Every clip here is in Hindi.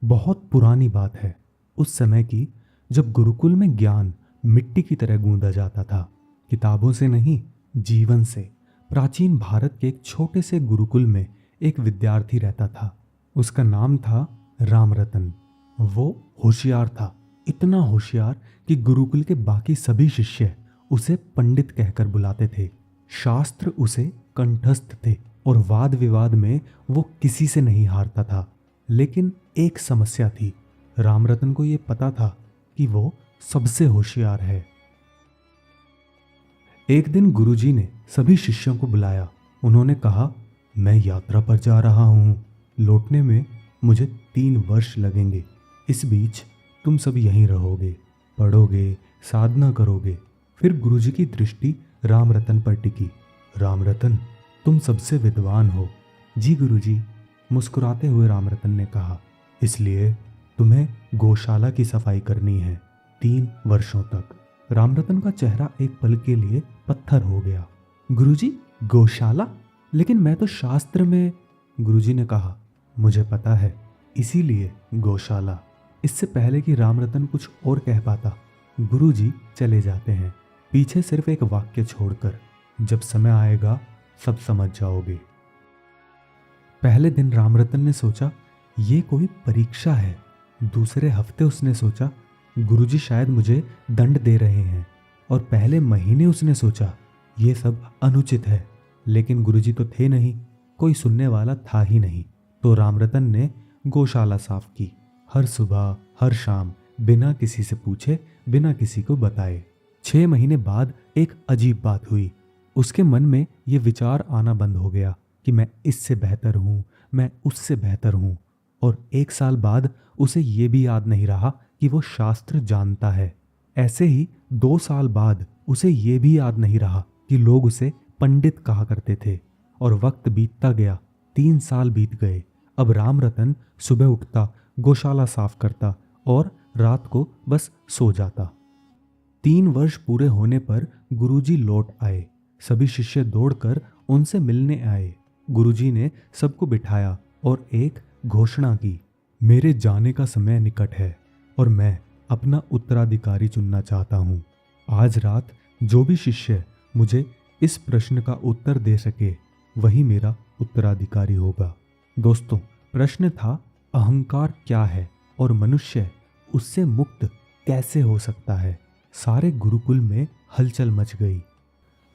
बहुत पुरानी बात है, उस समय की, जब गुरुकुल में ज्ञान मिट्टी की तरह गूंदा जाता था। किताबों से नहीं, जीवन से। प्राचीन भारत के एक छोटे से गुरुकुल में एक विद्यार्थी रहता था। उसका नाम था रामरतन। वो होशियार था, इतना होशियार कि गुरुकुल के बाकी सभी शिष्य उसे पंडित कहकर बुलाते थे। शास्त्र उसे कंठस्थ थे और वाद विवाद में वो किसी से नहीं हारता था। लेकिन एक समस्या थी। रामरतन को ये पता था कि वो सबसे होशियार है। एक दिन गुरुजी ने सभी शिष्यों को बुलाया। उन्होंने कहा, मैं यात्रा पर जा रहा हूँ। लौटने में मुझे 3 वर्ष लगेंगे। इस बीच तुम सब यहीं रहोगे, पढ़ोगे, साधना करोगे। फिर गुरुजी की दृष्टि रामरतन पर टिकी। रामरतन, तुम सबसे विद्वान हो। जी गुरुजी, मुस्कुराते हुए रामरतन ने कहा। इसलिए तुम्हें गौशाला की सफाई करनी है 3 वर्षों तक। रामरतन का चेहरा एक पल के लिए पत्थर हो गया। गुरुजी, गौशाला? लेकिन मैं तो शास्त्र में। गुरुजी ने कहा, मुझे पता है, इसीलिए गौशाला। इससे पहले कि रामरतन कुछ और कह पाता, गुरुजी चले जाते हैं, पीछे सिर्फ एक वाक्य छोड़कर, जब समय आएगा सब समझ जाओगे। पहले दिन रामरतन ने सोचा ये कोई परीक्षा है। दूसरे हफ्ते उसने सोचा गुरुजी शायद मुझे दंड दे रहे हैं। और पहले महीने उसने सोचा ये सब अनुचित है। लेकिन गुरुजी तो थे नहीं, कोई सुनने वाला था ही नहीं। तो रामरतन ने गौशाला साफ की, हर सुबह हर शाम, बिना किसी से पूछे, बिना किसी को बताए। 6 महीने बाद एक अजीब बात हुई। उसके मन में ये विचार आना बंद हो गया कि मैं इससे बेहतर हूँ, मैं उससे बेहतर हूँ। और 1 साल बाद उसे ये भी याद नहीं रहा कि वो शास्त्र जानता है। ऐसे ही 2 साल बाद उसे ये भी याद नहीं रहा कि लोग उसे पंडित कहा करते थे। और वक्त बीतता गया, 3 साल बीत गए। अब रामरतन सुबह उठता, गौशाला साफ करता और रात को बस सो जाता। 3 वर्ष पूरे होने पर गुरुजी लौट आए। सभी शिष्य दौड़कर उनसे मिलने आए। गुरुजी ने सबको बिठाया और एक घोषणा की, मेरे जाने का समय निकट है और मैं अपना उत्तराधिकारी चुनना चाहता हूँ। आज रात जो भी शिष्य मुझे इस प्रश्न का उत्तर दे सके वही मेरा उत्तराधिकारी होगा। दोस्तों, प्रश्न था, अहंकार क्या है और मनुष्य उससे मुक्त कैसे हो सकता है। सारे गुरुकुल में हलचल मच गई।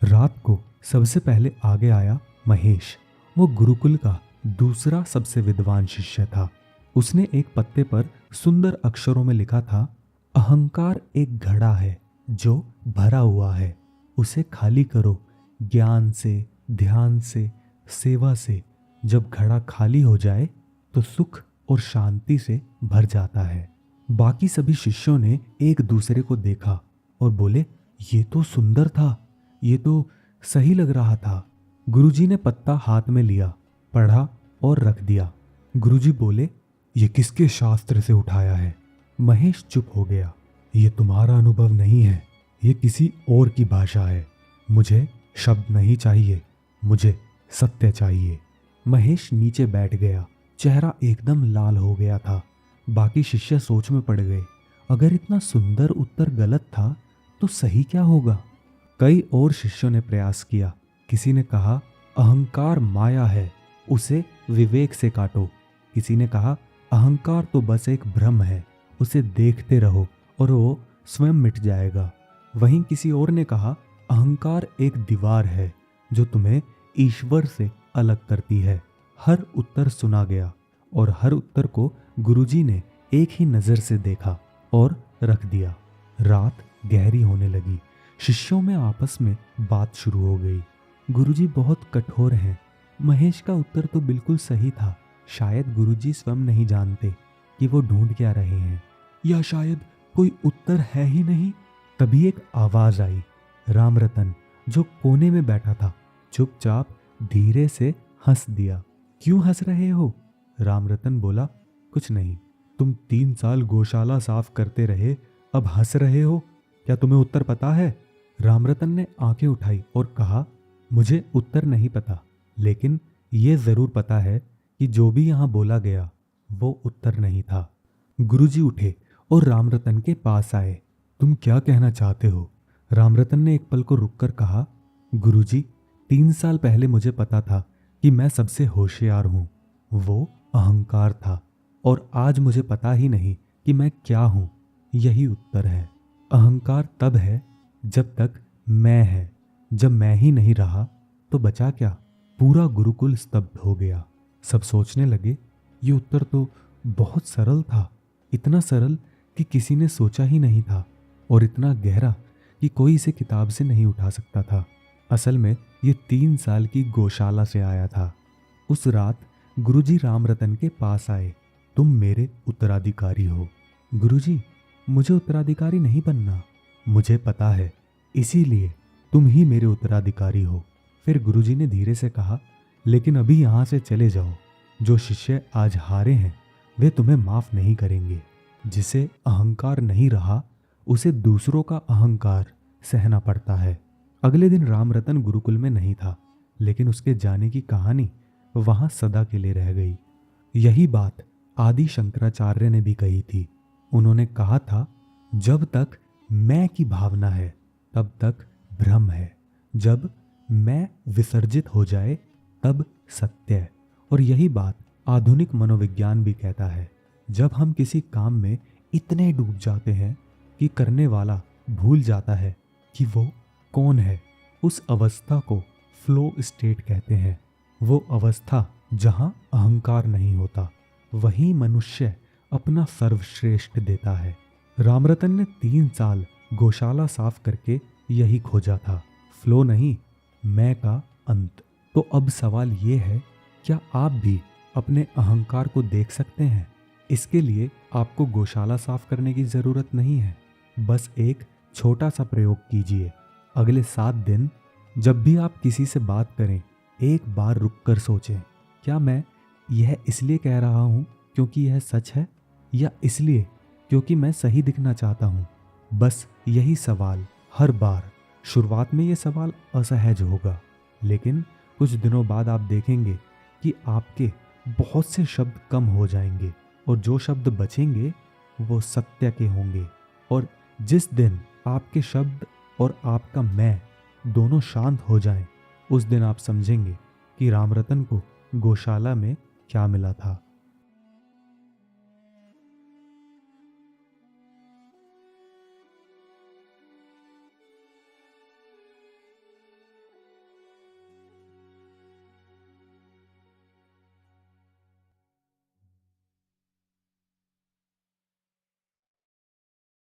रात को सबसे पहले आगे आया महेश। वो गुरुकुल का दूसरा सबसे विद्वान शिष्य था। उसने एक पत्ते पर सुंदर अक्षरों में लिखा था, अहंकार एक घड़ा है जो भरा हुआ है, उसे खाली करो ज्ञान से, ध्यान से, सेवा से। जब घड़ा खाली हो जाए तो सुख और शांति से भर जाता है। बाकी सभी शिष्यों ने एक दूसरे को देखा और बोले, ये तो सुंदर था, ये तो सही लग रहा था। गुरुजी ने पत्ता हाथ में लिया, पढ़ा और रख दिया। गुरुजी बोले, ये किसके शास्त्र से उठाया है? महेश चुप हो गया। ये तुम्हारा अनुभव नहीं है, ये किसी और की भाषा है। मुझे शब्द नहीं चाहिए, मुझे सत्य चाहिए। महेश नीचे बैठ गया, चेहरा एकदम लाल हो गया था। बाकी शिष्य सोच में पड़ गए, अगर इतना सुंदर उत्तर गलत था तो सही क्या होगा? कई और शिष्यों ने प्रयास किया। किसी ने कहा, अहंकार माया है, उसे विवेक से काटो। किसी ने कहा, अहंकार तो बस एक भ्रम है, उसे देखते रहो और वो स्वयं मिट जाएगा। वहीं किसी और ने कहा, अहंकार एक दीवार है जो तुम्हें ईश्वर से अलग करती है। हर उत्तर सुना गया और हर उत्तर को गुरुजी ने एक ही नज़र से देखा और रख दिया। रात गहरी होने लगी। शिष्यों में आपस में बात शुरू हो गई। गुरुजी बहुत कठोर हैं। महेश का उत्तर तो बिल्कुल सही था। शायद गुरुजी स्वयं नहीं जानते कि वो ढूंढ क्या रहे हैं, या शायद कोई उत्तर है ही नहीं। तभी एक आवाज आई। रामरतन, जो कोने में बैठा था, चुपचाप धीरे से हंस दिया। क्यों हंस रहे हो? रामरतन बोला, कुछ नहीं। तुम 3 साल गौशाला साफ करते रहे, अब हंस रहे हो? क्या तुम्हें उत्तर पता है? रामरतन ने आंखें उठाई और कहा, मुझे उत्तर नहीं पता, लेकिन ये जरूर पता है कि जो भी यहाँ बोला गया वो उत्तर नहीं था। गुरुजी उठे और रामरतन के पास आए। तुम क्या कहना चाहते हो? रामरतन ने एक पल को रुककर कहा, गुरुजी, 3 साल पहले मुझे पता था कि मैं सबसे होशियार हूँ। वो अहंकार था। और आज मुझे पता ही नहीं कि मैं क्या हूँ। यही उत्तर है। अहंकार तब है जब तक मैं है। जब मैं ही नहीं रहा तो बचा क्या? पूरा गुरुकुल स्तब्ध हो गया। सब सोचने लगे, ये उत्तर तो बहुत सरल था। इतना सरल कि किसी ने सोचा ही नहीं था, और इतना गहरा कि कोई इसे किताब से नहीं उठा सकता था। असल में ये 3 साल की गौशाला से आया था। उस रात गुरुजी रामरतन के पास आए। तुम मेरे उत्तराधिकारी हो। गुरुजी, मुझे उत्तराधिकारी नहीं बनना। मुझे पता है, इसीलिए तुम ही मेरे उत्तराधिकारी हो। फिर गुरुजी ने धीरे से कहा, लेकिन अभी यहाँ से चले जाओ। जो शिष्य आज हारे हैं वे तुम्हें माफ नहीं करेंगे। जिसे अहंकार नहीं रहा उसे दूसरों का अहंकार सहना पड़ता है। अगले दिन रामरतन गुरुकुल में नहीं था, लेकिन उसके जाने की कहानी वहां सदा के लिए रह गई। यही बात आदि शंकराचार्य ने भी कही थी। उन्होंने कहा था, जब तक मैं की भावना है तब तक भ्रम है। जब मैं विसर्जित हो जाए तब सत्य है। और यही बात आधुनिक मनोविज्ञान भी कहता है। जब हम किसी काम में इतने डूब जाते हैं कि करने वाला भूल जाता है कि वो कौन है, उस अवस्था को फ्लो स्टेट कहते हैं। वो अवस्था जहां अहंकार नहीं होता, वहीं मनुष्य अपना सर्वश्रेष्ठ देता है। रामरतन ने 3 साल गौशाला साफ करके यही खोजा था, फ्लो नहीं, मैं का अंत। तो अब सवाल ये है, क्या आप भी अपने अहंकार को देख सकते हैं? इसके लिए आपको गौशाला साफ करने की जरूरत नहीं है। बस एक छोटा सा प्रयोग कीजिए। अगले 7 दिन जब भी आप किसी से बात करें, एक बार रुककर सोचें, क्या मैं यह इसलिए कह रहा हूँ क्योंकि यह सच है, या इसलिए क्योंकि मैं सही दिखना चाहता हूँ? बस यही सवाल हर बार। शुरुआत में यह सवाल असहज होगा, लेकिन कुछ दिनों बाद आप देखेंगे कि आपके बहुत से शब्द कम हो जाएंगे, और जो शब्द बचेंगे वो सत्य के होंगे। और जिस दिन आपके शब्द और आपका मैं दोनों शांत हो जाएं, उस दिन आप समझेंगे कि रामरतन को गौशाला में क्या मिला था।